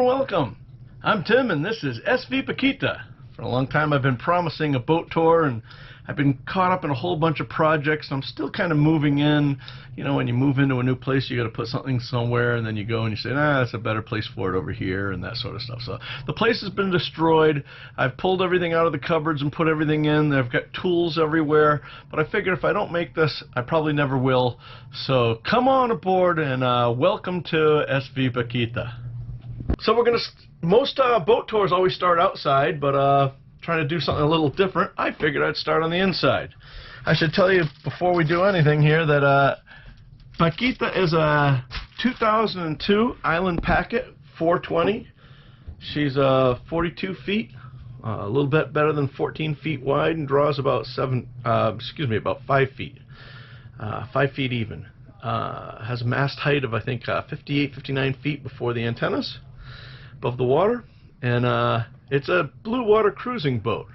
welcome. I'm Tim and this is SV Paquita. For a long time I've been promising a boat tour and I've been caught up in a whole bunch of projects. I'm still kind of moving in. You know, when you move into a new place, you got to put something somewhere, and then you go and you say, nah, that's a better place for it over here, and that sort of stuff. So the place has been destroyed. I've pulled everything out of the cupboards and put everything in. I've got tools everywhere, but I figured if I don't make this, I probably never will. So come on aboard and welcome to SV Paquita. So we're gonna most boat tours always start outside, but trying to do something a little different, I figured I'd start on the inside. I should tell you before we do anything here that Paquita is a 2002 Island Packet 420. She's 42 feet, a little bit better than 14 feet wide, and draws about about 5 feet, 5 feet even. Has a mast height of I think 58, 59 feet before the antennas, above the water, and it's a blue water cruising boat.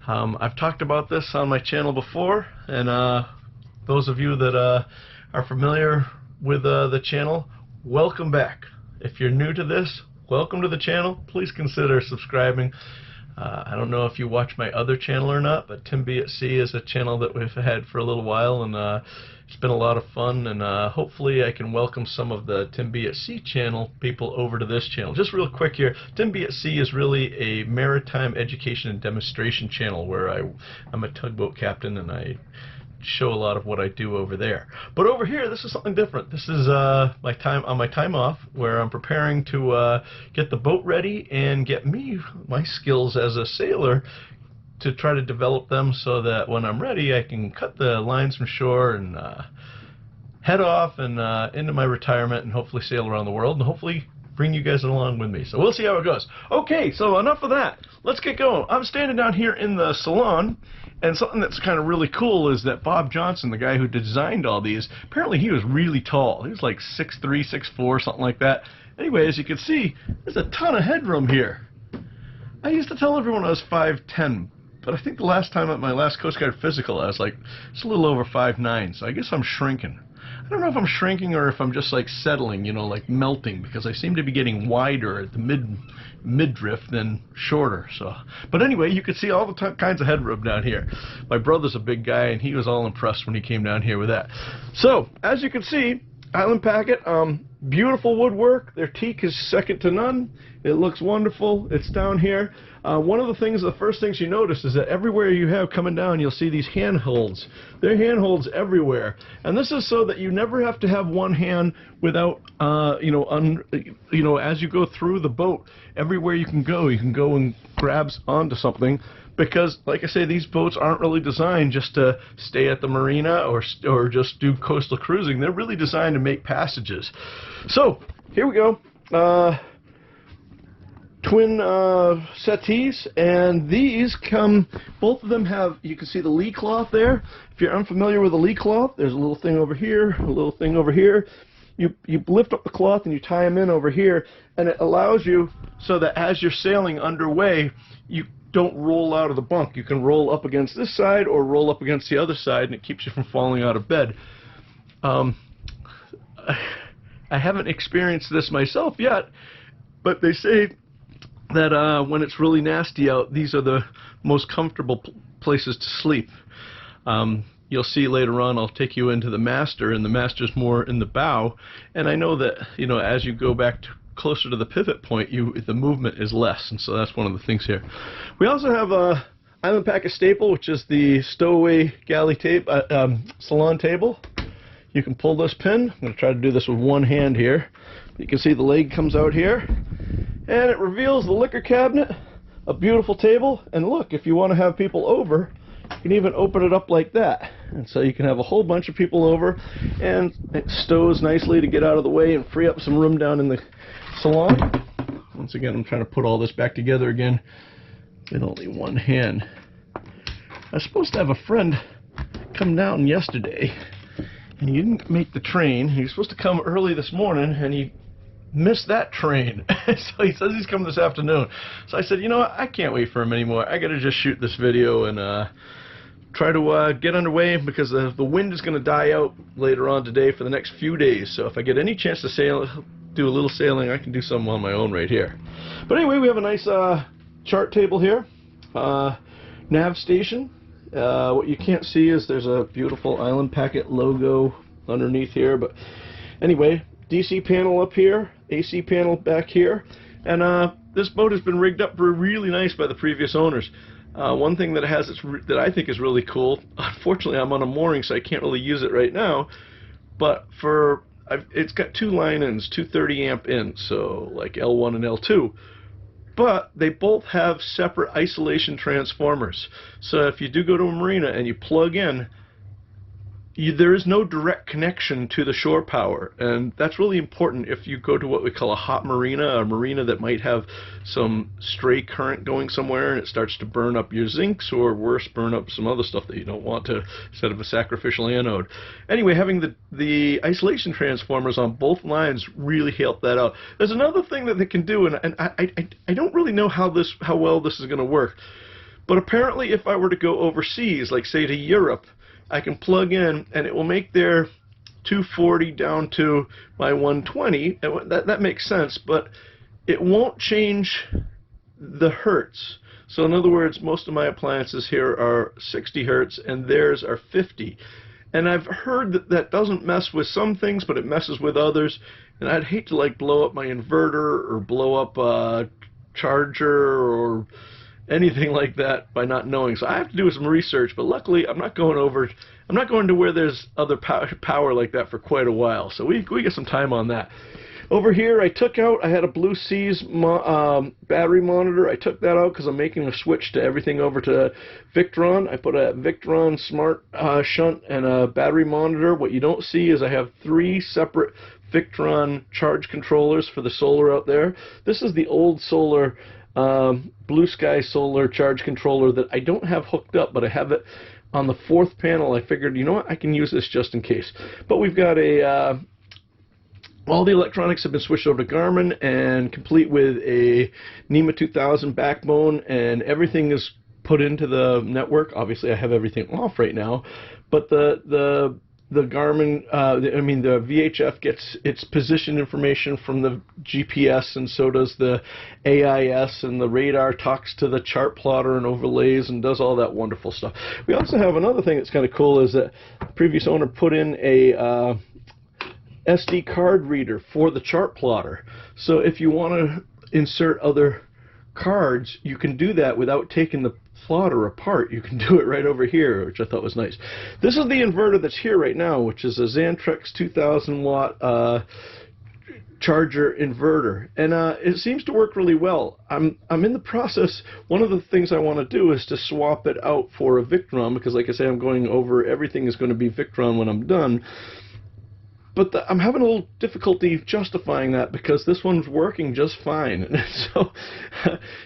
I've talked about this on my channel before, and those of you that are familiar with the channel, welcome back. If you're new to this, welcome to the channel. Please consider subscribing. I don't know if you watch my other channel or not, but Tim B at Sea is a channel that we've had for a little while, and it's been a lot of fun, and hopefully I can welcome some of the Tim B at Sea channel people over to this channel. Just real quick here, Tim B at Sea is really a maritime education and demonstration channel where I'm a tugboat captain and I show a lot of what I do over there. But over here, this is something different. This is my time off, where I'm preparing to get the boat ready and get my skills as a sailor to try to develop them so that when I'm ready I can cut the lines from shore and head off and into my retirement and hopefully sail around the world and hopefully bring you guys along with me. So we'll see how it goes. Okay, so enough of that. Let's get going. I'm standing down here in the Salon, and something that's kind of really cool is that Bob Johnson, the guy who designed all these, apparently he was really tall. He was like 6'3", 6'4", something like that. Anyway, as you can see, there's a ton of headroom here. I used to tell everyone I was 5'10", but I think the last time at my last Coast Guard physical I was like just a little over 5'9", so I guess I'm shrinking. I don't know if I'm shrinking or if I'm just like settling, you know, like melting, because I seem to be getting wider at the midriff than shorter. So, but anyway, you can see all the kinds of headroom down here. My brother's a big guy, and he was all impressed when he came down here with that. So, as you can see, Island Packet, beautiful woodwork. Their teak is second to none. It looks wonderful. It's down here. One of the first things you notice is that everywhere you have coming down, you'll see these handholds. There are handholds everywhere, and this is so that you never have to have one hand without, as you go through the boat, everywhere you can go and grab onto something. Because, like I say, these boats aren't really designed just to stay at the marina or just do coastal cruising. They're really designed to make passages. So, here we go. Twin settees, and these come, both of them have, you can see the lee cloth there. If you're unfamiliar with the lee cloth, there's a little thing over here, a little thing over here. You lift up the cloth and you tie them in over here, and it allows you so that as you're sailing underway, you don't roll out of the bunk. You can roll up against this side or roll up against the other side, and it keeps you from falling out of bed. I haven't experienced this myself yet, but they say that when it's really nasty out, these are the most comfortable places to sleep. You'll see later on, I'll take you into the master, and the master's more in the bow, and I know that, you know, as you go back closer to the pivot point, the movement is less, and so that's one of the things here. We also have a Island Packet staple, which is the stowaway galley Salon table. You can pull this pin. I'm going to try to do this with one hand here. You can see the leg comes out here, and it reveals the liquor cabinet, a beautiful table, and look, if you want to have people over, you can even open it up like that, and so you can have a whole bunch of people over, and it stows nicely to get out of the way and free up some room down in the Salon. Once again, I'm trying to put all this back together again with only one hand. I was supposed to have a friend come down yesterday, and he didn't make the train. He was supposed to come early this morning, and he missed that train. So he says he's coming this afternoon. So I said, you know what, I can't wait for him anymore. I gotta just shoot this video and try to get underway, because the wind is going to die out later on today for the next few days. So if I get any chance to sail do a little sailing, I can do some on my own right here. But anyway, we have a nice chart table here. Nav station. What you can't see is there's a beautiful Island Packet logo underneath here. But anyway, DC panel up here, AC panel back here. And this boat has been rigged up really nice by the previous owners. One thing that it has that I think is really cool, unfortunately I'm on a mooring so I can't really use it right now, but it's got two line ins, two 30 amp ins, so like L1 and L2. But they both have separate isolation transformers. So if you do go to a marina and you plug in, there is no direct connection to the shore power, and that's really important if you go to what we call a hot marina, a marina that might have some stray current going somewhere and it starts to burn up your zincs, or worse, burn up some other stuff that you don't want to, instead of a sacrificial anode. Anyway, having the isolation transformers on both lines really help that out. There's another thing that they can do, and I don't really know how well this is going to work, but apparently if I were to go overseas, like say to Europe, I can plug in and it will make their 240 down to my 120. That makes sense, but it won't change the hertz. So in other words, most of my appliances here are 60 hertz and theirs are 50. And I've heard that that doesn't mess with some things, but it messes with others. And I'd hate to like blow up my inverter or blow up a charger or anything like that by not knowing. So I have to do some research, but luckily I'm not going to where there's other power like that for quite a while. So we get some time on that. Over here I had a Blue Seas battery monitor. I took that out because I'm making a switch to everything over to Victron. I put a Victron smart shunt and a battery monitor. What you don't see is I have 3 separate Victron charge controllers for the solar out there. This is the old solar Blue Sky solar charge controller that I don't have hooked up, but I have it on the 4th panel. I figured, you know what, I can use this just in case. But we've got all the electronics have been switched over to Garmin, and complete with a NEMA 2000 backbone, and everything is put into the network. Obviously I have everything off right now, but the Garmin, the VHF gets its position information from the GPS, and so does the AIS, and the radar talks to the chart plotter and overlays and does all that wonderful stuff. We also have another thing that's kind of cool, is that the previous owner put in a SD card reader for the chart plotter. So if you want to insert other cards, you can do that without taking the plotter apart. You can do it right over here, which I thought was nice. This is the inverter that's here right now, which is a Xantrex 2000 watt charger inverter, and it seems to work really well. I'm in the process. One of the things I want to do is to swap it out for a Victron, because like I say, I'm going over, everything is going to be Victron when I'm done. But I'm having a little difficulty justifying that, because this one's working just fine. So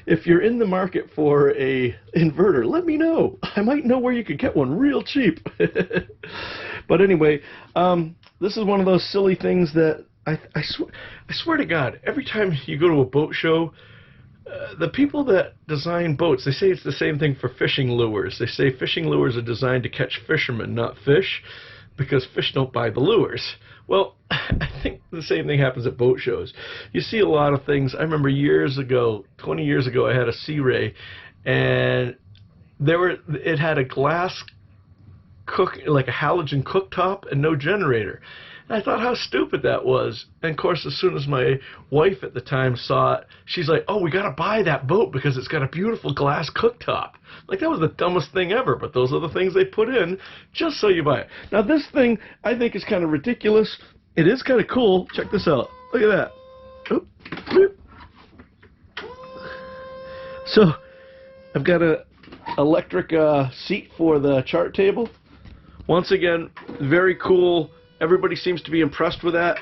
if you're in the market for a inverter, let me know. I might know where you could get one real cheap. But anyway, this is one of those silly things that I swear to God, every time you go to a boat show, the people that design boats, they say it's the same thing for fishing lures. They say fishing lures are designed to catch fishermen, not fish, because fish don't buy the lures. Well, I think the same thing happens at boat shows. You see a lot of things. I remember years ago, 20 years ago, I had a Sea Ray, and it had a glass like a halogen cooktop and no generator. And I thought how stupid that was. And of course, as soon as my wife at the time saw it, she's like, "Oh, we got to buy that boat because it's got a beautiful glass cooktop." Like, that was the dumbest thing ever, but those are the things they put in just so you buy it. Now this thing I think is kind of ridiculous. It is kind of cool. Check this out. Look at that. Oop, oop. So I've got an electric seat for the chart table. Once again, very cool. Everybody seems to be impressed with that.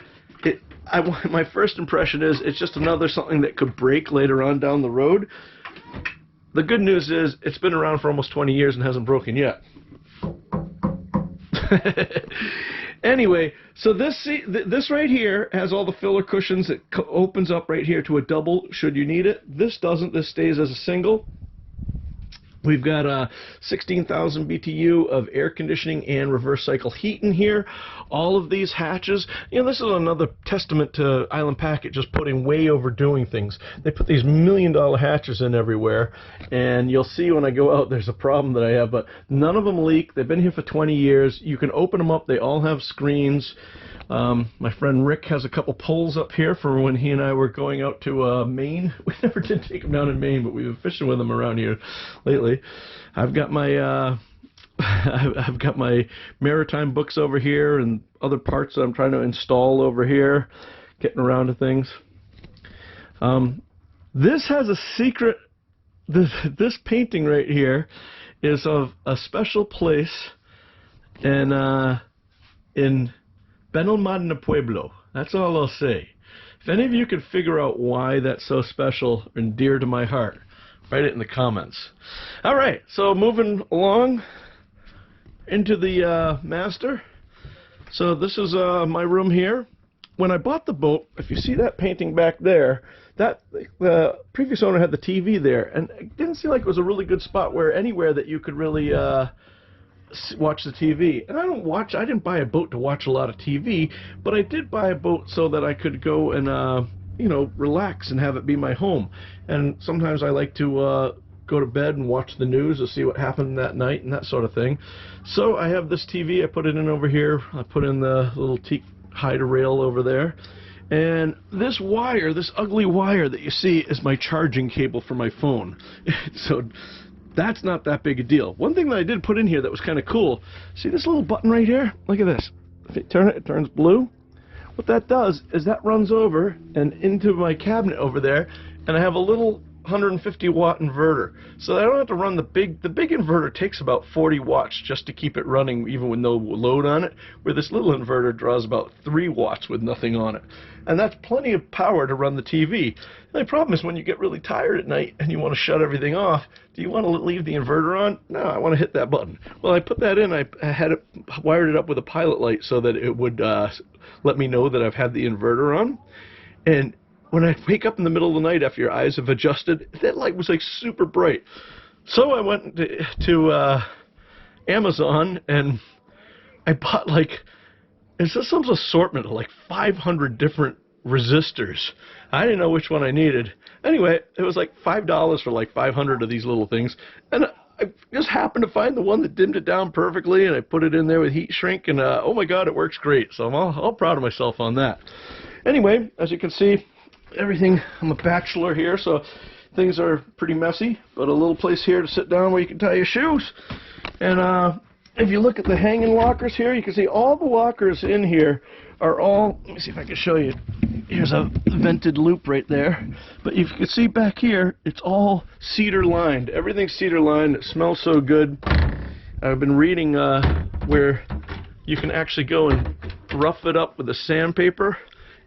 My first impression is it's just another something that could break later on down the road. The good news is it's been around for almost 20 years and hasn't broken yet. Anyway, so this right here has all the filler cushions. It opens up right here to a double should you need it. This doesn't. This stays as a single. We've got 16,000 BTU of air conditioning and reverse cycle heat in here. All of these hatches, you know, this is another testament to Island Packet just putting way overdoing things. They put these $1 million hatches in everywhere, and you'll see when I go out there's a problem that I have, but none of them leak. They've been here for 20 years. You can open them up. They all have screens. My friend Rick has a couple poles up here for when he and I were going out to Maine. We never did take him down in Maine, but we've been fishing with him around here lately. I've got my I've got my maritime books over here and other parts that I'm trying to install over here, getting around to things. This has a secret. This painting right here is of a special place in Benalmádena Pueblo. That's all I'll say. If any of you could figure out why that's so special and dear to my heart, write it in the comments. All right, so moving along into the master. So this is my room here. When I bought the boat, if you see that painting back there, that the previous owner had the TV there, and it didn't seem like it was a really good spot where anywhere that you could really watch the TV. And I didn't buy a boat to watch a lot of TV, but I did buy a boat so that I could go and you know, relax and have it be my home. And sometimes I like to go to bed and watch the news to see what happened that night and that sort of thing. So I have this TV. I put it in over here. I put in the little teak hider rail over there. And this wire, this ugly wire that you see, is my charging cable for my phone. So that's not that big a deal. One thing that I did put in here that was kind of cool, see this little button right here? Look at this. If you turn it, it turns blue. What that does is that runs over and into my cabinet over there, and I have a little 150 watt inverter. So I don't have to run the big inverter takes about 40 watts just to keep it running even with no load on it, where this little inverter draws about 3 watts with nothing on it. And that's plenty of power to run the TV. And the problem is when you get really tired at night and you want to shut everything off, do you want to leave the inverter on? No, I want to hit that button. Well, I put that in, I had it wired it up with a pilot light so that it would let me know that I've had the inverter on. And when I wake up in the middle of the night after your eyes have adjusted, that light was like super bright. So I went to Amazon and I bought like, it's just some assortment of like 500 different resistors. I didn't know which one I needed. Anyway, it was like $5 for like 500 of these little things. And I just happened to find the one that dimmed it down perfectly, and I put it in there with heat shrink, and oh my God, it works great. So I'm all proud of myself on that. Anyway, as you can see, everything, I'm a bachelor here, so things are pretty messy, but a little place here to sit down where you can tie your shoes. And if you look at the hanging lockers here, you can see all the lockers in here are all, let me see if I can show you. Here's a vented loop right there. But if you can see back here, it's all cedar lined. Everything's cedar lined. It smells so good. I've been reading where you can actually go and rough it up with a sandpaper,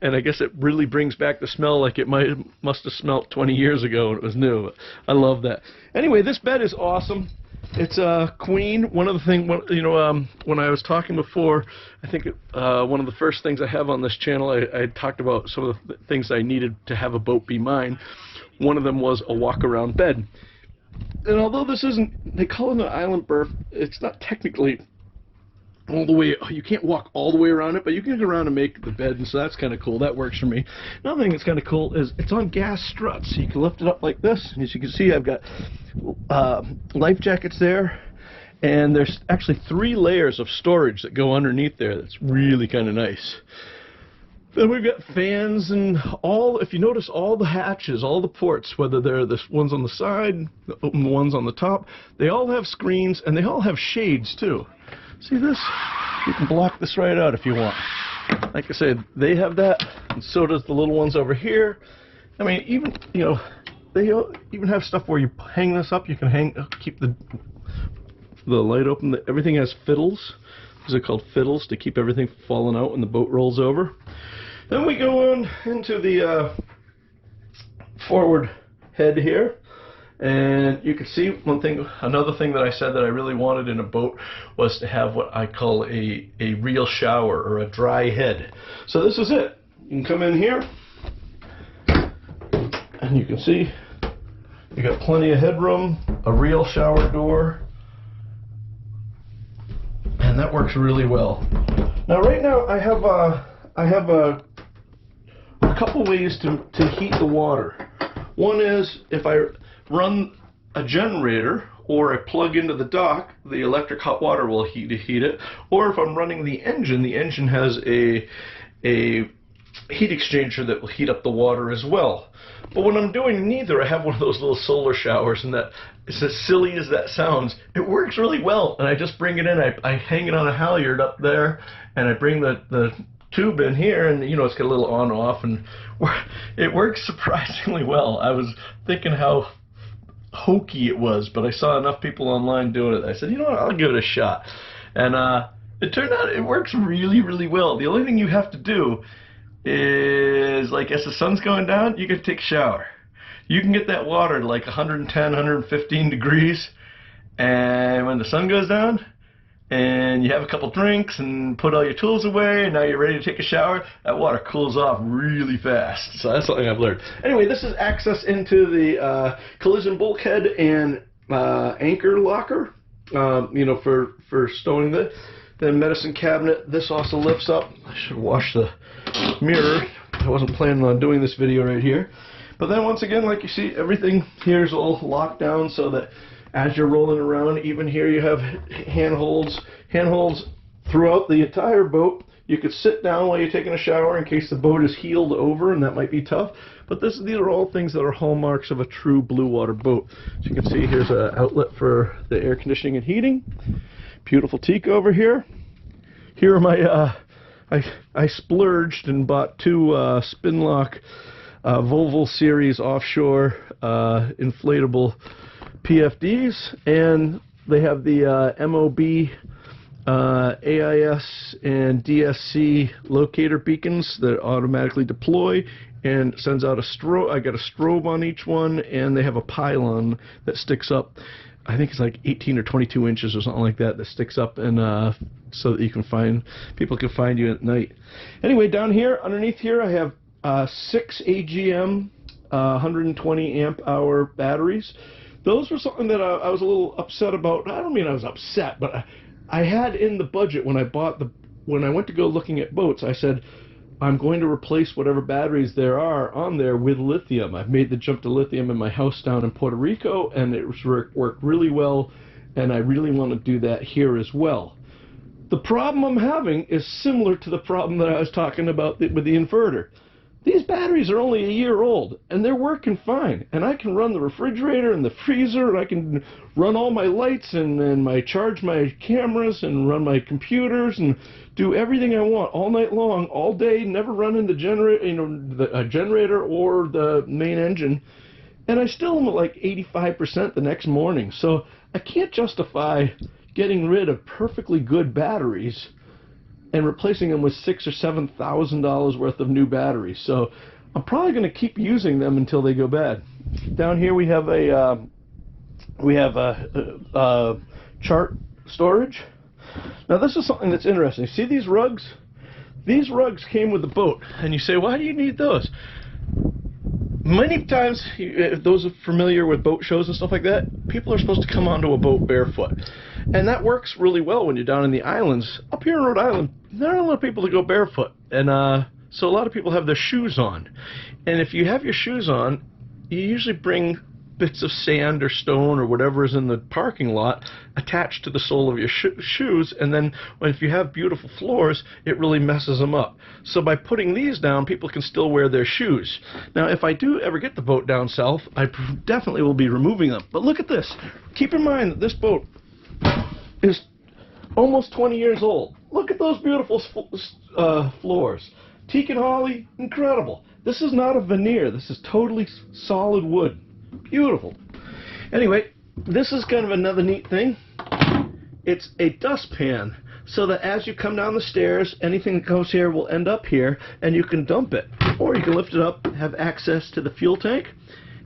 and I guess it really brings back the smell like it must have smelled 20 years ago when it was new. I love that. Anyway, this bed is awesome. It's a queen. One of the things, you know, when I was talking before, I think one of the first things I have on this channel, I talked about some of the things I needed to have a boat be mine. One of them was a walk-around bed. And although this isn't, they call it an island berth, it's not technically all the way, you can't walk all the way around it, but you can get around and make the bed, and so that's kind of cool. That works for me. Another thing that's kind of cool is it's on gas struts, so you can lift it up like this, and as you can see, I've got life jackets there, and there's actually 3 layers of storage that go underneath there. That's really kind of nice. Then we've got fans and all, if you notice, all the hatches, all the ports, whether they're the ones on the side, the ones on the top, they all have screens, and they all have shades too. See this? You can block this right out if you want. Like I said, they have that, and so does the little ones over here. I mean, even, you know, they even have stuff where you hang this up. You can keep the light open. Everything has fiddles. These are called fiddles to keep everything falling out when the boat rolls over. Then we go on into the forward head here. And you can see another thing that I said that I really wanted in a boat was to have what I call a real shower, or a dry head. So this is it. You can come in here, and you can see you got plenty of headroom. a real shower door, and that works really well. Now right now I have a couple ways to heat the water. One is if I run a generator or I plug into the dock, the electric hot water will heat it. Or if I'm running the engine has a heat exchanger that will heat up the water as well. But when I'm doing neither, I have one of those little solar showers, and that, it's as silly as that sounds, it works really well. And I just bring it in, I hang it on a halyard up there, and I bring the tube in here, and you know, it's got a little on off, and it works surprisingly well. I was thinking how hokey it was, but I saw enough people online doing it. I said, you know what, I'll give it a shot. And it turned out it works really, really well. The only thing you have to do is, like, as the sun's going down, you can take a shower. You can get that water to like 110, 115 degrees, and when the sun goes down and you have a couple drinks and put all your tools away and now you're ready to take a shower, that water cools off really fast. So that's something I've learned. Anyway, this is access into the collision bulkhead and anchor locker, you know, for stowing the medicine cabinet. This also lifts up. I should wash the mirror. I wasn't planning on doing this video right here. But then once again, like you see, everything here is all locked down so that as you're rolling around, even here you have handholds throughout the entire boat. You could sit down while you're taking a shower in case the boat is heeled over, and that might be tough. But these are all things that are hallmarks of a true blue water boat. As you can see, here's an outlet for the air conditioning and heating. Beautiful teak over here. Here are my, I splurged and bought two Spinlock Volvo Series offshore inflatable PFDs, and they have the MOB AIS and DSC locator beacons that automatically deploy and sends out a strobe. I got a strobe on each one, and they have a pylon that sticks up. I think it's like 18 or 22 inches or something like that sticks up, and so that you can people can find you at night. Anyway, down here, underneath here, I have 6 AGM 120 amp hour batteries. Those were something that I was a little upset about. I don't mean I was upset, but I had in the budget when I went to go looking at boats, I said, I'm going to replace whatever batteries there are on there with lithium. I've made the jump to lithium in my house down in Puerto Rico, and it worked really well, and I really want to do that here as well. The problem I'm having is similar to the problem that I was talking about with the inverter. These batteries are only a year old, and they're working fine. And I can run the refrigerator and the freezer, and I can run all my lights and charge my cameras and run my computers and do everything I want all night long, all day, never running the generator or the main engine. And I still am at like 85% the next morning. So I can't justify getting rid of perfectly good batteries and replacing them with $6,000 or $7,000 worth of new batteries. So I'm probably going to keep using them until they go bad. Down here we have a chart storage. Now this is something that's interesting. See these rugs? These rugs came with the boat, and you say, why do you need those? Many times, if those are familiar with boat shows and stuff like that, people are supposed to come onto a boat barefoot. And that works really well when you're down in the islands. Up here in Rhode Island, there aren't a lot of people that go barefoot. And so a lot of people have their shoes on. And if you have your shoes on, you usually bring bits of sand or stone or whatever is in the parking lot attached to the sole of your shoes, and then if you have beautiful floors, it really messes them up. So by putting these down, people can still wear their shoes. Now if I do ever get the boat down south, I definitely will be removing them. But look at this. Keep in mind that this boat is almost 20 years old. Look at those beautiful floors. Teak and holly, incredible. This is not a veneer. This is totally solid wood. Beautiful. Anyway, this is kind of another neat thing. It's a dustpan, so that as you come down the stairs, anything that goes here will end up here, and you can dump it. Or you can lift it up, have access to the fuel tank.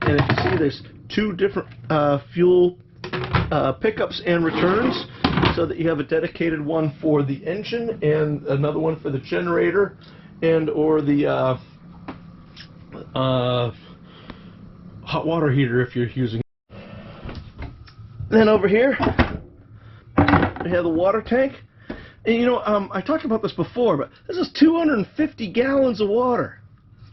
And if you see, there's two different fuel pickups and returns, so that you have a dedicated one for the engine and another one for the generator and or the hot water heater if you're using. Then over here, we have the water tank. And you know, I talked about this before, but this is 250 gallons of water.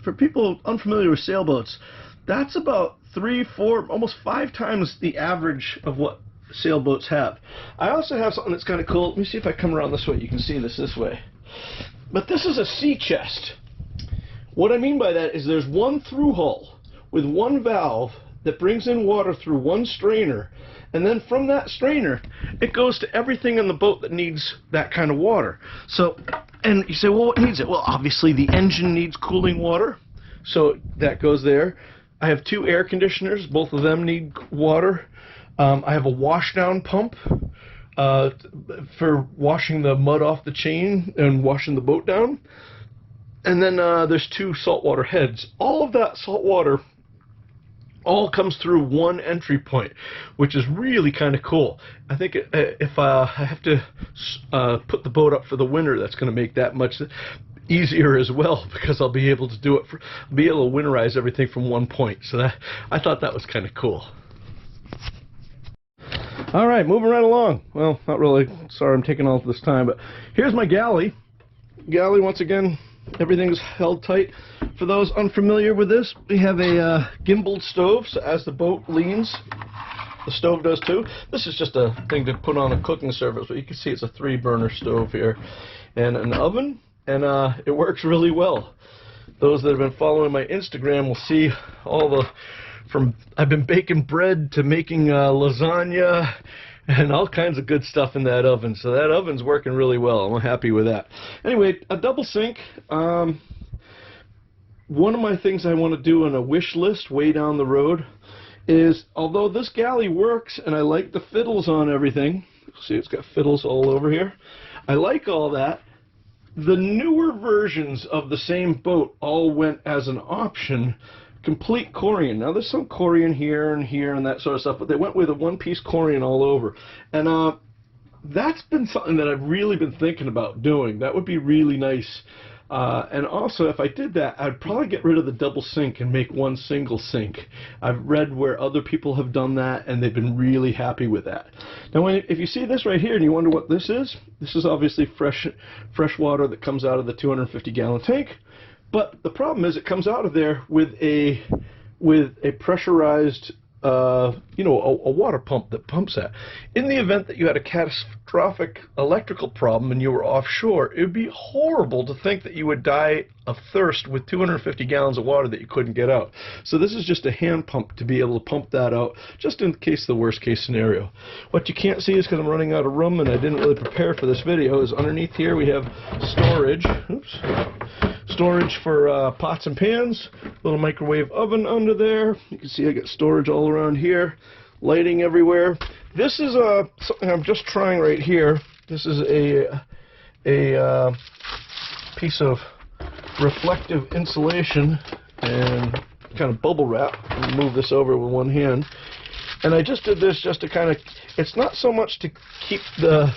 For people unfamiliar with sailboats, that's about 3, 4, almost 5 times the average of what sailboats have. I also have something that's kind of cool. Let me see if I come around this way. You can see this way. But this is a sea chest. What I mean by that is there's one through hull with one valve that brings in water through one strainer, and then from that strainer it goes to everything in the boat that needs that kind of water. So, and you say, well, what needs it? Well, obviously the engine needs cooling water, so that goes there. I have 2 air conditioners, both of them need water. I have a washdown pump for washing the mud off the chain and washing the boat down. And then there's 2 saltwater heads. All of that salt water all comes through one entry point, which is really kind of cool. I think if I have to put the boat up for the winter, that's going to make that much easier as well, because I'll be able to do it be able to winterize everything from one point. So I thought that was kind of cool. All right, moving right along. Well, not really. Sorry I'm taking all this time, but here's my galley. Galley, once again, everything's held tight. For those unfamiliar with this, we have a gimbaled stove, so as the boat leans, the stove does too. This is just a thing to put on a cooking surface, but you can see it's a 3-burner stove here. And an oven, and it works really well. Those that have been following my Instagram will see all the, I've been baking bread to making lasagna and all kinds of good stuff in that oven. So that oven's working really well. I'm happy with that. Anyway, a double sink. One of my things I want to do on a wish list way down the road is, although this galley works and I like the fiddles on everything, see it's got fiddles all over here, I like all that, the newer versions of the same boat all went as an option, complete Corian. Now there's some Corian here and that sort of stuff, but they went with a one-piece Corian all over. And that's been something that I've really been thinking about doing. That would be really nice. And also, if I did that, I'd probably get rid of the double sink and make one single sink. I've read where other people have done that, and they've been really happy with that. Now, if you see this right here and you wonder what this is obviously fresh water that comes out of the 250-gallon tank. But the problem is it comes out of there with a pressurized a water pump that pumps that. In the event that you had a catastrophic electrical problem and you were offshore, it would be horrible to think that you would die of thirst with 250 gallons of water that you couldn't get out. So this is just a hand pump to be able to pump that out, just in case the worst case scenario. What you can't see is, because I'm running out of room and I didn't really prepare for this video, is underneath here we have storage. Oops. Storage for pots and pans, little microwave oven under there. You can see I got storage all around here, lighting everywhere. This is something I'm just trying right here. This is a piece of reflective insulation and kind of bubble wrap. Move this over with one hand. And I just did this just to kind of, it's not so much to keep the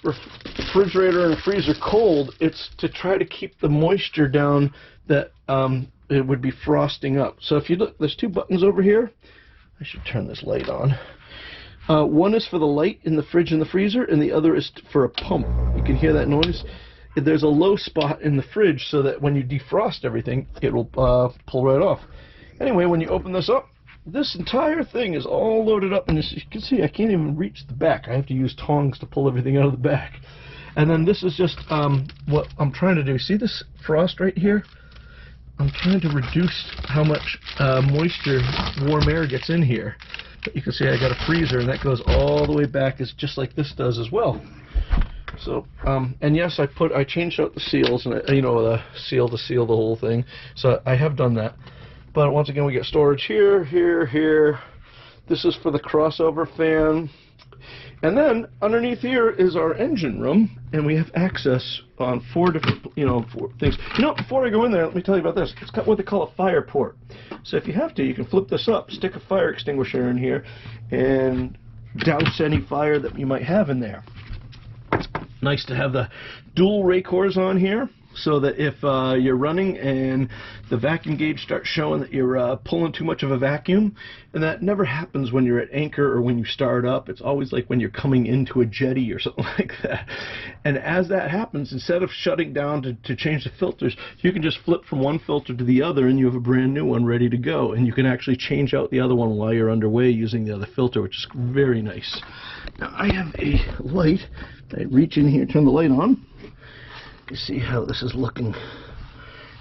refrigerator and freezer cold, it's to try to keep the moisture down that it would be frosting up. So if you look, there's 2 buttons over here. I should turn this light on. One is for the light in the fridge and the freezer, and the other is for a pump. You can hear that noise. There's a low spot in the fridge so that when you defrost everything, it will pull right off. Anyway, when you open this up, this entire thing is all loaded up, and as you can see, I can't even reach the back. I have to use tongs to pull everything out of the back. And then this is just what I'm trying to do. See this frost right here? I'm trying to reduce how much moisture, warm air gets in here. But you can see I got a freezer, and that goes all the way back, is just like this does as well. So, and yes, I changed out the seals, and the seal to seal the whole thing. So I have done that. But once again, we get storage here, here, here. This is for the crossover fan. And then underneath here is our engine room, and we have access on 4 different, 4 things. Before I go in there, let me tell you about this. It's got what they call a fire port. So if you have to, you can flip this up, stick a fire extinguisher in here, and douse any fire that you might have in there. Nice to have the dual rake cores on here. so that if you're running and the vacuum gauge starts showing that you're pulling too much of a vacuum, and that never happens when you're at anchor or when you start up. It's always like when you're coming into a jetty or something like that. And as that happens, instead of shutting down to change the filters, you can just flip from one filter to the other and you have a brand new one ready to go. And you can actually change out the other one while you're underway using the other filter, which is very nice. Now I have a light. I reach in here, turn the light on. You see how this is looking.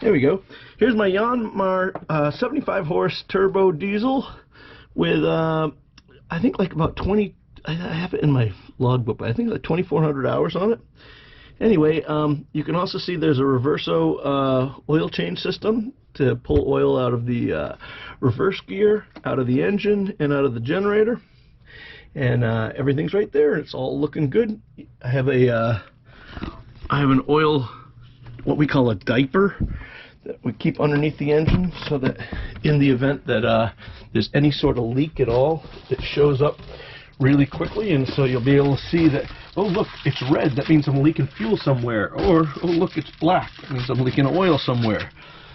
There we go. Here's my Yanmar 75 horse turbo diesel with I think like about 20, I have it in my logbook, but I think like 2,400 hours on it. Anyway, you can also see there's a reverso oil change system to pull oil out of the reverse gear, out of the engine, and out of the generator. And everything's right there. It's all looking good. I have an oil, what we call a diaper, that we keep underneath the engine so that in the event that there's any sort of leak at all, it shows up really quickly, and so you'll be able to see that, oh look, it's red, that means I'm leaking fuel somewhere, or oh look, it's black, that means I'm leaking oil somewhere.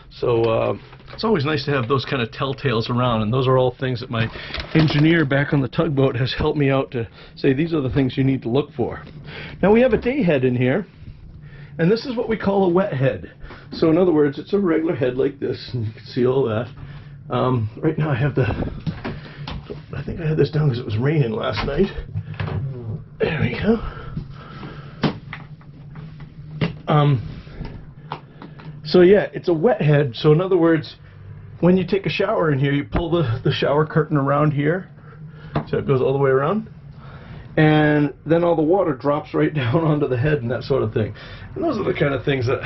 So it's always nice to have those kind of telltales around, and those are all things that my engineer back on the tugboat has helped me out to say, these are the things you need to look for. Now we have a day head in here, and this is what we call a wet head. So in other words, it's a regular head like this, and you can see all that. Right now I have I think I had this down because it was raining last night. There we go. So yeah, it's a wet head. So in other words, when you take a shower in here, you pull the shower curtain around here, so it goes all the way around, and then all the water drops right down onto the head and that sort of thing. And those are the kind of things that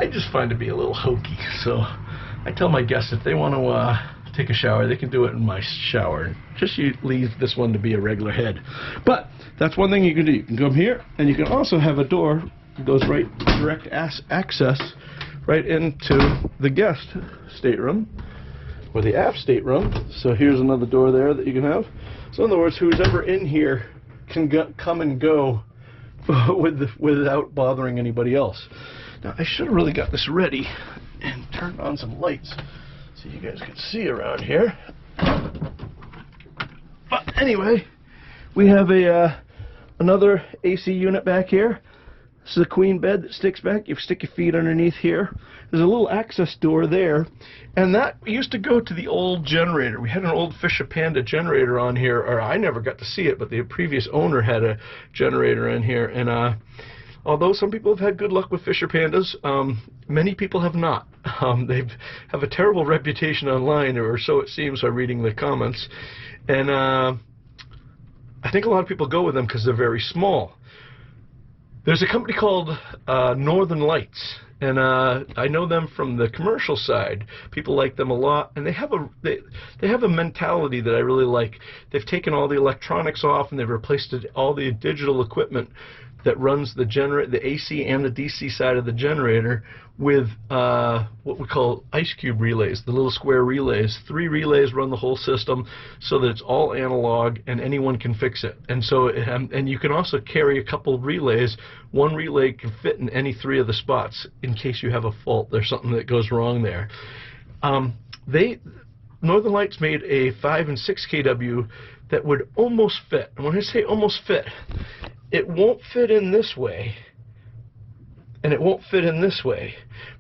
I just find to be a little hokey. So I tell my guests if they want to take a shower, they can do it in my shower. Just you leave this one to be a regular head. But that's one thing you can do. You can come here, and you can also have a door that goes right, direct access right into the guest stateroom or the aft stateroom. So here's another door there that you can have. So in other words, who's ever in here can come and go without bothering anybody else. Now I should have really got this ready and turned on some lights so you guys can see around here. But anyway, we have another AC unit back here. This is a queen bed that sticks back. You stick your feet underneath here. There's a little access door there, and that used to go to the old generator. We had an old Fisher Panda generator on here, or I never got to see it, but the previous owner had a generator in here. And although some people have had good luck with Fisher Pandas, many people have not. They have a terrible reputation online, or so it seems by reading the comments. And I think a lot of people go with them because they're very small. There's a company called Northern Lights, and I know them from the commercial side. People like them a lot, and they have a mentality that I really like. They've taken all the electronics off, and they've replaced all the digital equipment that runs the AC and the DC side of the generator with what we call ice cube relays, the little square relays. 3 relays run the whole system so that it's all analog and anyone can fix it. And so, and you can also carry a couple of relays. One relay can fit in any 3 of the spots in case you have a fault. There's something that goes wrong there. Northern Lights made a 5 and 6 kW that would almost fit. And when I say almost fit, it won't fit in this way, and it won't fit in this way,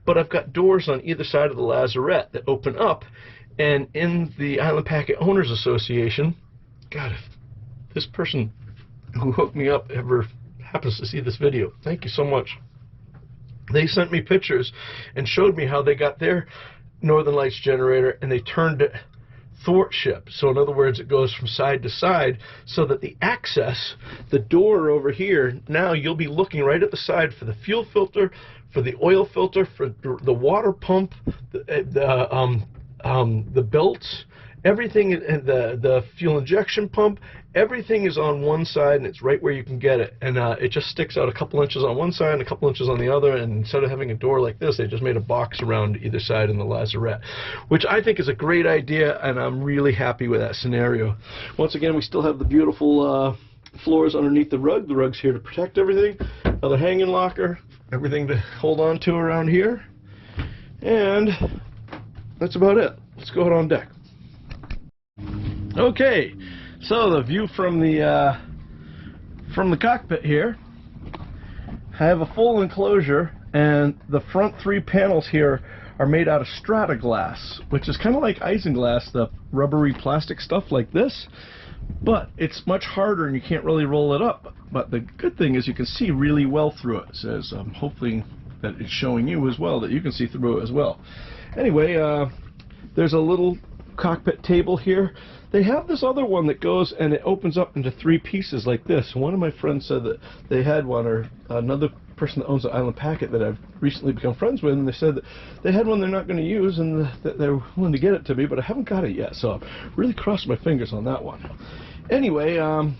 but I've got doors on either side of the lazarette that open up, and in the Island Packet Owners Association, God, if this person who hooked me up ever happens to see this video, thank you so much. They sent me pictures and showed me how they got their Northern Lights generator, and they turned it thwartship. So in other words, it goes from side to side so that the access, the door over here, now you'll be looking right at the side for the fuel filter, for the oil filter, for the water pump, the belts, everything, the fuel injection pump, everything is on one side, and it's right where you can get it. And it just sticks out a couple inches on one side and a couple inches on the other, and instead of having a door like this, they just made a box around either side in the lazarette, which I think is a great idea, and I'm really happy with that scenario. Once again, we still have the beautiful floors underneath the rug. The rug's here to protect everything. Another hanging locker, everything to hold on to around here, and that's about it. Let's go out on deck. Okay, so the view from the cockpit here. I have a full enclosure, and the front 3 panels here are made out of strata glass, which is kind of like isinglass, the rubbery plastic stuff like this, but it's much harder and you can't really roll it up. But the good thing is you can see really well through it. So I'm hoping that it's showing you as well, that you can see through it as well. Anyway, there's a little cockpit table here. They have this other one that goes and it opens up into 3 pieces like this. One of my friends said that they had one, or another person that owns the Island Packet that I've recently become friends with, and they said that they had one they're not going to use and that they're willing to get it to me, but I haven't got it yet, so I've really crossed my fingers on that one. Anyway, and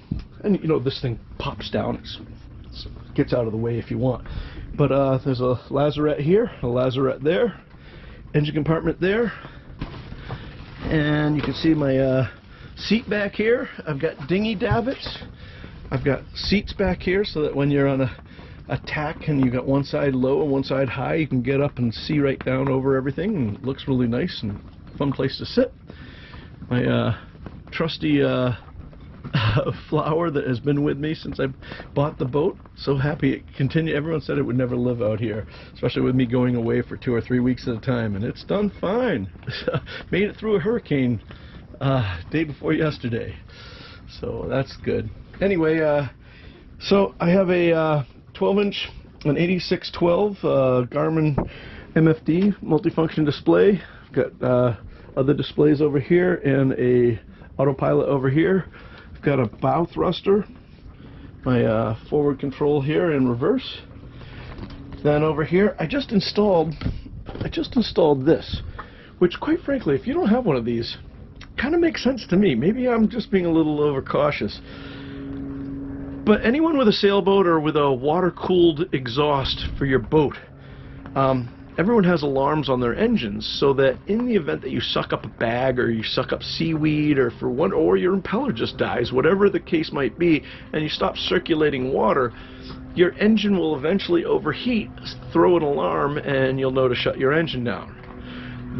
you know, this thing pops down, it gets out of the way if you want. But there's a lazarette here, a lazarette there, engine compartment there, and you can see my seat back here. I've got dinghy davits. I've got seats back here so that when you're on a tack and you've got one side low and one side high, you can get up and see right down over everything, and it looks really nice and fun place to sit. My trusty flower that has been with me since I bought the boat. So happy it continued. Everyone said it would never live out here, especially with me going away for 2 or 3 weeks at a time, and it's done fine. Made it through a hurricane day before yesterday, so that's good. Anyway, so I have a 12-inch, an 8612 Garmin MFD multifunction display. I've got other displays over here and a autopilot over here. I've got a bow thruster, my forward control here in reverse. Then over here, I just installed this, which quite frankly, if you don't have one of these, kind of makes sense to me. Maybe I'm just being a little overcautious. But anyone with a sailboat or with a water-cooled exhaust for your boat, everyone has alarms on their engines, so that in the event that you suck up a bag or you suck up seaweed or or your impeller just dies, whatever the case might be, and you stop circulating water, your engine will eventually overheat, throw an alarm, and you'll know to shut your engine down.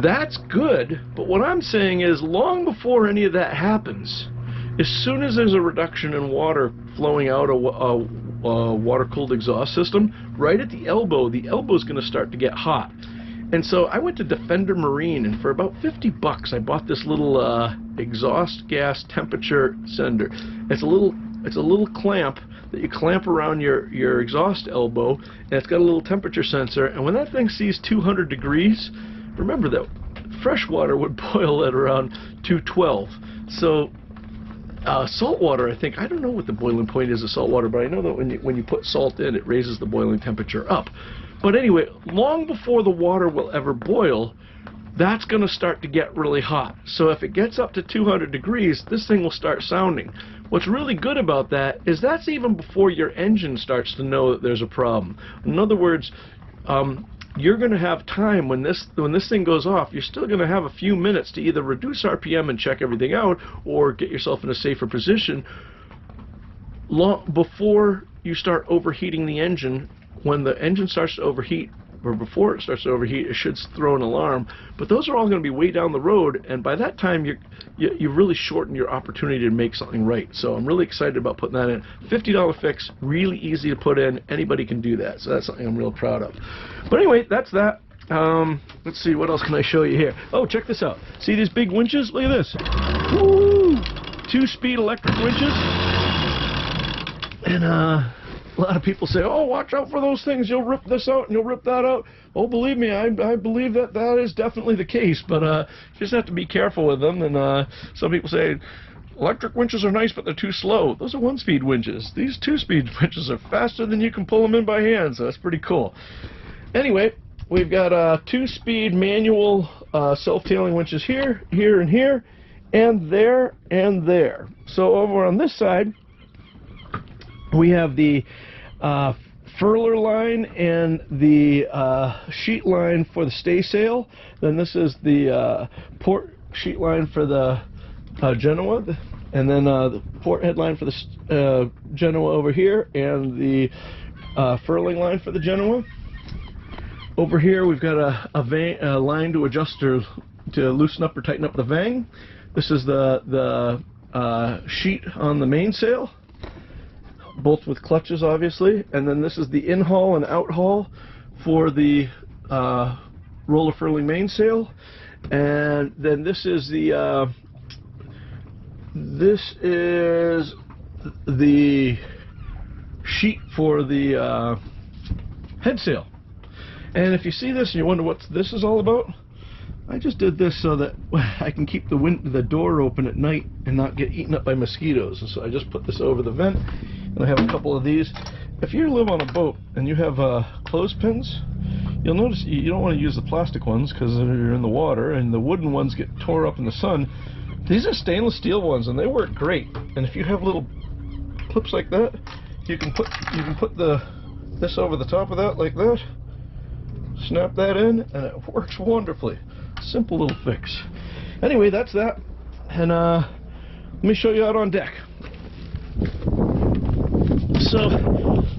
That's good, but what I'm saying is long before any of that happens, as soon as there's a reduction in water flowing out a water-cooled exhaust system, right at the elbow's going to start to get hot. And so I went to Defender Marine, and for about 50 bucks I bought this little exhaust gas temperature sender. It's a little clamp that you clamp around your exhaust elbow, and it's got a little temperature sensor, and when that thing sees 200 degrees, remember that fresh water would boil at around 212. So salt water, I don't know what the boiling point is of salt water, but I know that when you put salt in, it raises the boiling temperature up. But anyway, long before the water will ever boil, that's going to start to get really hot. So if it gets up to 200 degrees, this thing will start sounding. What's really good about that is that's even before your engine starts to know that there's a problem. In other words, you're going to have time when this thing goes off. You're still going to have a few minutes to either reduce RPM and check everything out, or get yourself in a safer position long before you start overheating the engine. When the engine starts to overheat, or before it starts to overheat, it should throw an alarm. But those are all going to be way down the road, and by that time you really shorten your opportunity to make something right. So I'm really excited about putting that in. $50 fix, really easy to put in. Anybody can do that, so that's something I'm real proud of. But anyway, that's that. Let's see, what else can I show you here? Oh, check this out. See these big winches? Look at this. Woo! 2-speed electric winches. And a lot of people say, oh, watch out for those things. You'll rip this out and you'll rip that out. Oh, believe me, I believe that is definitely the case. But you just have to be careful with them. And some people say, electric winches are nice, but they're too slow. Those are 1-speed winches. These 2-speed winches are faster than you can pull them in by hand. So that's pretty cool. Anyway, we've got 2-speed manual self-tailing winches here, here, and here, and there, and there. So over on this side, we have the furler line and the sheet line for the staysail. Then this is the port sheet line for the Genoa, and then the port headline for the Genoa over here, and the furling line for the Genoa. Over here we've got a line to adjust to loosen up or tighten up the vang. This is the sheet on the mainsail, both with clutches obviously, and then this is the in-haul and out-haul for the roller furling mainsail, and then this is the sheet for the headsail. And if you see this and you wonder what this is all about, I just did this so that I can keep the door open at night and not get eaten up by mosquitoes. And so I just put this over the vent, and I have a couple of these. If you live on a boat and you have clothespins, you'll notice you don't want to use the plastic ones because they're in the water, and the wooden ones get tore up in the sun. These are stainless steel ones, and they work great. And if you have little clips like that, you can put this over the top of that like that. Snap that in, and it works wonderfully. Simple little fix. Anyway, that's that. And let me show you out on deck. So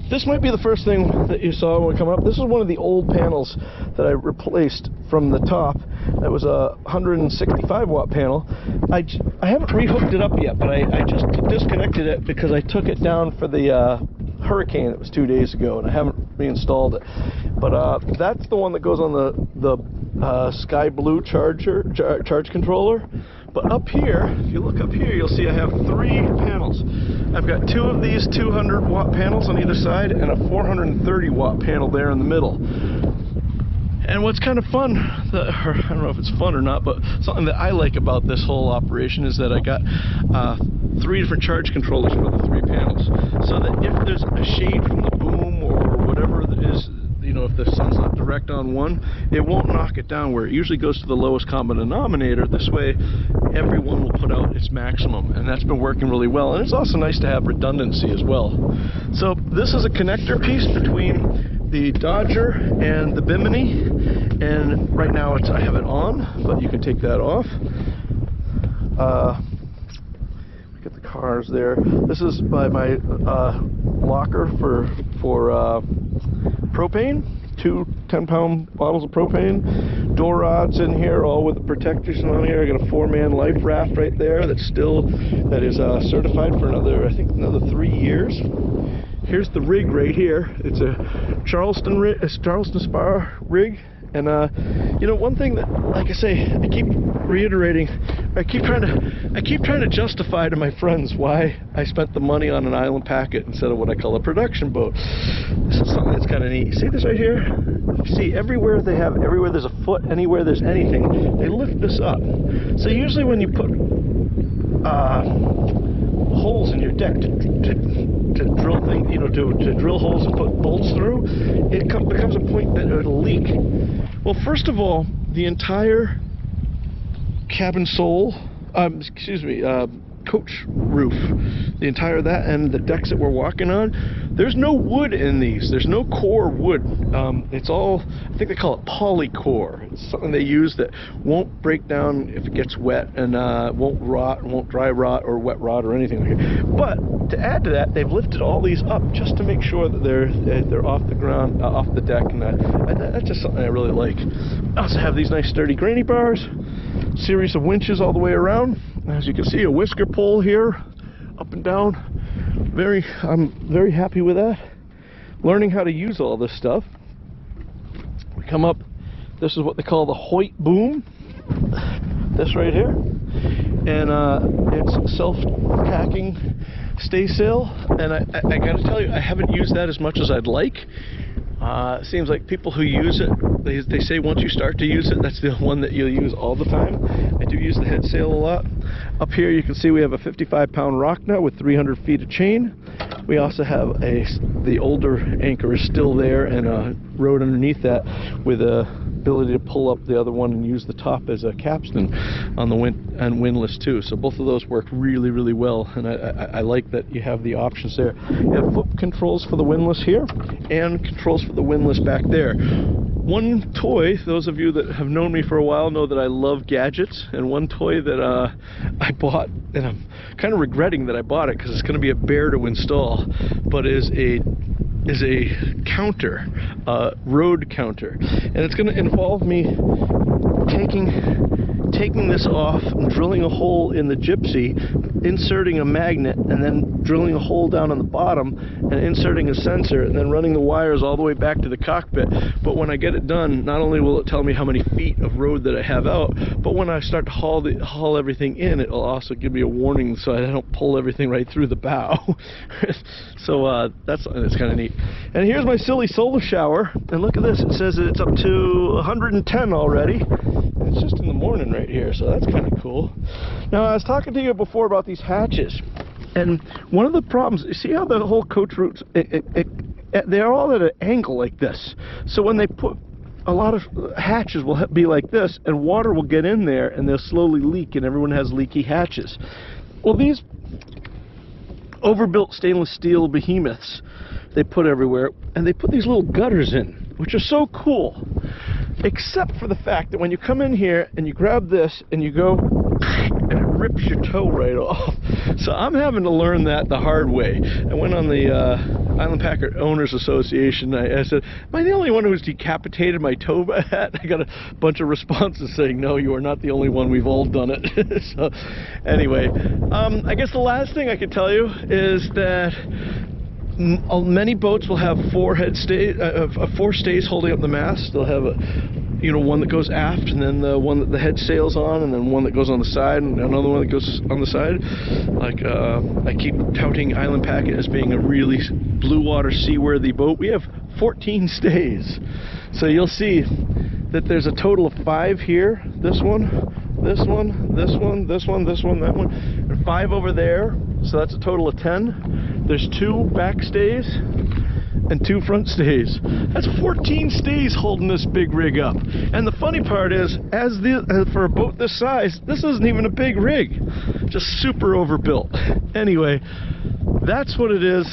this might be the first thing that you saw when we come up. This is one of the old panels that I replaced from the top. That was a 165 watt panel. I haven't rehooked it up yet, but I just disconnected it because I took it down for the hurricane. It was 2 days ago, and I haven't reinstalled it. But that's the one that goes on the sky blue charge controller. But up here, if you look up here, you'll see I have 3 panels. I've got 2 of these 200 watt panels on either side and a 430 watt panel there in the middle. And what's kind of fun, or I don't know if it's fun or not, but something that I like about this whole operation is that I got 3 different charge controllers for the 3 panels. So that if there's a shade from the boom or whatever it is, you know, if the sun's not direct on one, it won't knock it down, where it usually goes to the lowest common denominator. This way, everyone will put out its maximum, and that's been working really well. And it's also nice to have redundancy as well. So this is a connector piece between the Dodger and the Bimini, and right now I have it on, but you can take that off. Get the cars there. This is by my locker for propane. 2 10-pound bottles of propane. Door rods in here, all with the protectors on here. I got a 4-man life raft right there that is certified for another 3 years. Here's the rig right here. It's a Charleston spar rig. And you know, one thing that, like I say, I keep reiterating, I keep trying to justify to my friends why I spent the money on an island packet instead of what I call a production boat. This is something that's kind of neat. See this right here? See, everywhere there's a foot, anywhere there's anything, they lift this up. So usually when you put holes in your deck to drill things, you know, to drill holes and put bolts through, it becomes a point that it'll leak. Well, first of all, the entire cabin sole, coach roof, the entire that and the decks that we're walking on, there's no wood in these. There's no core wood. It's all, I think they call it polycore. It's something they use that won't break down if it gets wet, and won't rot, won't dry rot or wet rot or anything like that. But to add to that, they've lifted all these up just to make sure that they're off the ground, off the deck, and that's just something I really like. I also have these nice sturdy granny bars, series of winches all the way around. As you can see, a whisker pole here, up and down. I'm very happy with that. Learning how to use all this stuff. We come up, this is what they call the Hoyt boom. This right here. And it's self-tacking staysail. And I gotta tell you, I haven't used that as much as I'd like. It seems like people who use it, they say once you start to use it, that's the one that you'll use all the time. I do use the head sail a lot. Up here you can see we have a 55-pound rock nut with 300 feet of chain. We also have the older anchor is still there, and a rode underneath that with a ability to pull up the other one and use the top as a capstan on the windlass too. So both of those work really, really well, and I like that you have the options there. You have foot controls for the windlass here and controls for the windlass back there. One toy, those of you that have known me for a while know that I love gadgets, and one toy that I bought, and I'm kind of regretting that I bought it because it's going to be a bear to install, but is a is a counter, road counter, and it's going to involve me taking this off and drilling a hole in the gypsy, inserting a magnet, and then drilling a hole down on the bottom and inserting a sensor, and then running the wires all the way back to the cockpit. But when I get it done, not only will it tell me how many feet of road that I have out, but when I start to haul everything in, it'll also give me a warning so I don't pull everything right through the bow. So it's kind of neat. And here's my silly solar shower, and look at this, it says that it's up to 110 already. It's just in the morning right here, so that's kind of cool. Now, I was talking to you before about these hatches, and one of the problems, you see how the whole coach routes, they're all at an angle like this. So when they put a lot of hatches will be like this, and water will get in there, and they'll slowly leak, and everyone has leaky hatches. Well, these overbuilt stainless steel behemoths they put everywhere, and they put these little gutters in, which are so cool. Except for the fact that when you come in here and you grab this and you go, and it rips your toe right off. So I'm having to learn that the hard way. I went on the Island Packer Owners Association. I said, am I the only one who's decapitated my toe by that? I got a bunch of responses saying, no, you are not the only one. We've all done it. So anyway, I guess the last thing I could tell you is that many boats will have four stays holding up the mast. They'll have one that goes aft, and then the one that the head sails on, and then one that goes on the side, and another one that goes on the side. Like I keep touting Island Packet as being a really blue water seaworthy boat. We have 14 stays, so you'll see that there's a total of 5 here. This one, this one, this one, this one, this one, that one, and 5 over there. So that's a total of 10. There's 2 back stays and 2 front stays. That's 14 stays holding this big rig up. And the funny part is, for a boat this size, this isn't even a big rig. Just super overbuilt. Anyway, that's what it is.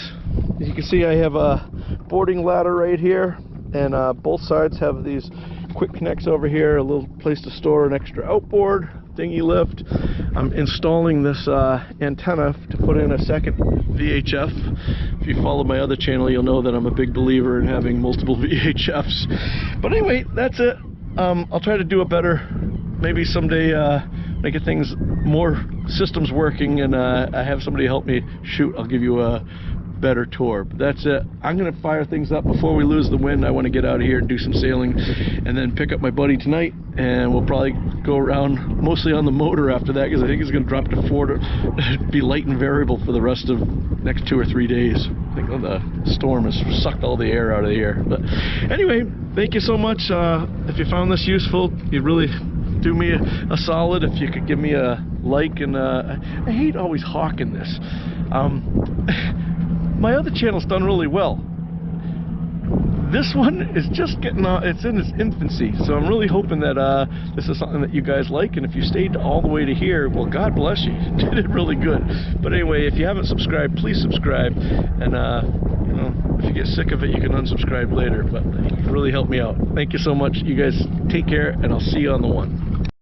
As you can see, I have a boarding ladder right here, and both sides have these quick connects over here, a little place to store an extra outboard, dinghy lift. I'm installing this antenna to put in a second VHF. If you follow my other channel, you'll know that I'm a big believer in having multiple VHFs. But anyway, that's it. I'll try to do it better. Maybe someday when I get things, more systems working, and I have somebody help me shoot, I'll give you a better tour. But that's it. I'm going to fire things up before we lose the wind. I want to get out of here and do some sailing, and then pick up my buddy tonight, and we'll probably go around mostly on the motor after that, because I think it's going to drop to 4 to be light and variable for the rest of next 2 or 3 days. I think the storm has sucked all the air out of the air. But anyway, thank you so much. If you found this useful, you'd really do me a solid if you could give me a like, and I hate always hawking this. My other channel's done really well. This one is just getting it's in its infancy, so I'm really hoping that this is something that you guys like, and if you stayed all the way to here, well, God bless you. You did it really good. But anyway, if you haven't subscribed, please subscribe, and if you get sick of it, you can unsubscribe later, but it really helped me out. Thank you so much. You guys take care, and I'll see you on the one.